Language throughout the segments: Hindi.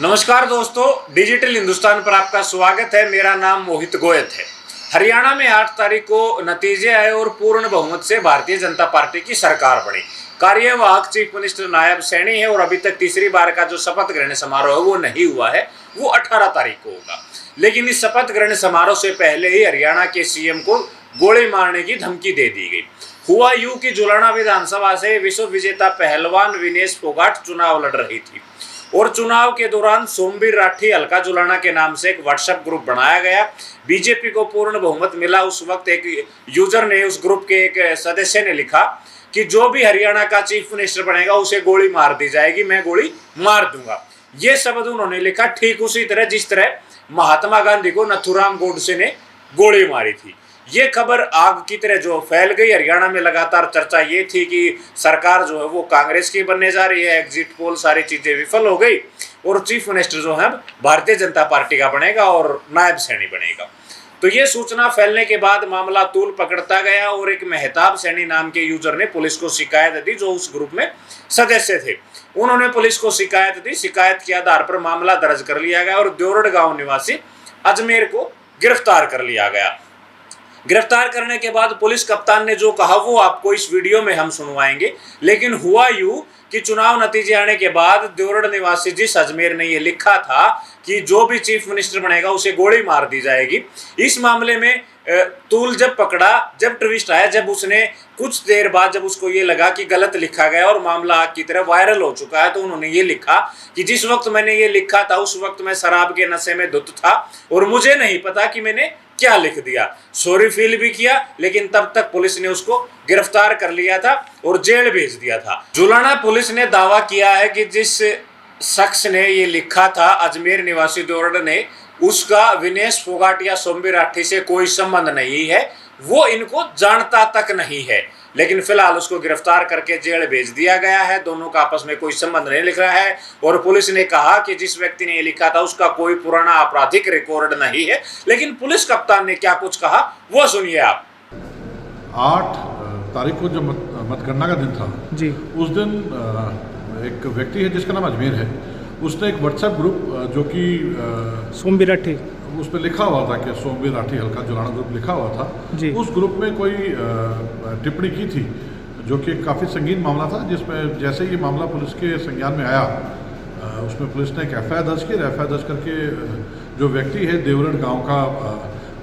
नमस्कार दोस्तों, डिजिटल हिंदुस्तान पर आपका स्वागत है। मेरा नाम मोहित गोयत है। हरियाणा में 8 तारीख को नतीजे आए और पूर्ण बहुमत से भारतीय जनता पार्टी की सरकार बनी। कार्यवाहक चीफ मिनिस्टर नायब सैनी है और अभी तक तीसरी बार का जो शपथ ग्रहण समारोह है वो नहीं हुआ है, वो 18 तारीख को होगा। लेकिन इस शपथ ग्रहण समारोह से पहले ही हरियाणा के सीएम को गोली मारने की धमकी दे दी गई। हुआ यूं कि जुलाना विधानसभा से विश्व विजेता पहलवान विनेश फोगाट चुनाव लड़ रही थी और चुनाव के दौरान सोमवीर राठी हल्का जुलाना के नाम से एक व्हाट्सएप ग्रुप बनाया गया। बीजेपी को पूर्ण बहुमत मिला। उस वक्त एक यूजर ने, उस ग्रुप के एक सदस्य ने लिखा कि जो भी हरियाणा का चीफ मिनिस्टर बनेगा उसे गोली मार दी जाएगी, मैं गोली मार दूंगा। ये शब्द उन्होंने लिखा ठीक उसी तरह जिस तरह महात्मा गांधी को नथुराम गोडसे ने गोली मारी थी। ये खबर आग की तरह जो फैल गई। हरियाणा में लगातार चर्चा ये थी कि सरकार जो है वो कांग्रेस की बनने जा रही है, एग्जिट पोल सारी चीजें विफल हो गई और चीफ मिनिस्टर जो है भारतीय जनता पार्टी का बनेगा और नायब सैनी बनेगा। तो ये सूचना फैलने के बाद मामला तूल पकड़ता गया और एक मेहताब सैनी नाम के यूजर ने पुलिस को शिकायत दी, जो उस ग्रुप में सदस्य थे। उन्होंने पुलिस को शिकायत दी। शिकायत के आधार पर मामला दर्ज कर लिया गया और देवरड़ गांव निवासी अजमेर को गिरफ्तार कर लिया गया। गिरफ्तार करने के बाद पुलिस कप्तान ने जो कहा वो आपको इस वीडियो में हम सुनवाएंगे। लेकिन हुआ यूं कि चुनाव नतीजे आने के बाद देवरड़ निवासी जिस अजमेर ने ये लिखा था कि जो भी चीफ मिनिस्टर बनेगा उसे गोली मार दी जाएगी, इस मामले में तूल जब पकड़ा, जब ट्विस्ट आया, जब उसने कुछ देर बाद जब उसको ये लगा कि गलत लिखा गया और मामला आग की तरह वायरल हो चुका है, तो उन्होंने ये लिखा कि जिस वक्त मैंने ये लिखा था उस वक्त मैं शराब के नशे में धुत था और मुझे नहीं पता कि मैंने क्या लिख दिया। सॉरी फील भी किया, लेकिन तब तक पुलिस ने उसको गिरफ्तार कर लिया था और जेल भेज दिया था। जुलाना पुलिस ने दावा किया है कि जिस शख्स ने ये लिखा था, अजमेर निवासी देवरड़ ने, उसका विनेश फोगाट या सोमवीर राठी से कोई संबंध नहीं है, वो इनको जानता तक नहीं है। लेकिन फिलहाल उसको गिरफ्तार करके जेल भेज दिया गया है। दोनों का आपस में कोई संबंध नहीं लिख रहा है और पुलिस ने कहा कि जिस व्यक्ति ने ये लिखा था उसका कोई पुराना आपराधिक रिकॉर्ड नहीं है। लेकिन पुलिस कप्तान ने क्या कुछ कहा वो सुनिए आप। 8 तारीख को जो मतगणना का दिन था जी, उस दिन एक व्यक्ति है जिसका नाम अजमेर है, उसने एक व्हाट्सएप ग्रुप जो कि सोमवीर राठी उस पर लिखा हुआ था कि सोमवीर राठी हल्का जुलाना ग्रुप लिखा हुआ था जी। उस ग्रुप में कोई टिप्पणी की थी जो कि काफ़ी संगीन मामला था, जिसमें जैसे ये मामला पुलिस के संज्ञान में आया उसमें पुलिस ने एक एफआईआर दर्ज की। एफआईआर दर्ज करके जो व्यक्ति है देवरड़ गांव का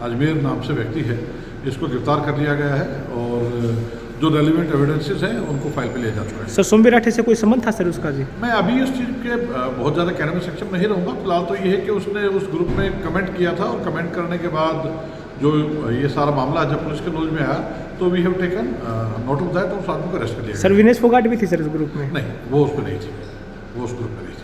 अजमेर नाम से व्यक्ति है, इसको गिरफ्तार कर लिया गया है और जो रेलिवेंट एविडेंसेस हैं उनको फाइल पे ले जा चुका है। सर, सोमवीर राठी से कोई संबंध था सर उसका? जी, मैं अभी इस चीज़ के बहुत ज़्यादा कहने में सक्षम नहीं रहूँगा। फिलहाल तो ये है कि उसने उस ग्रुप में कमेंट किया था और कमेंट करने के बाद जो ये सारा मामला जब पुलिस के नॉलेज में आया तो we have taken note of that और उस आदमी को अरेस्ट कर लिया। सर विनेश फोगाट भी थी सर इस ग्रुप में? नहीं, वो उस पर नहीं थी, वो उस ग्रुप में नहीं।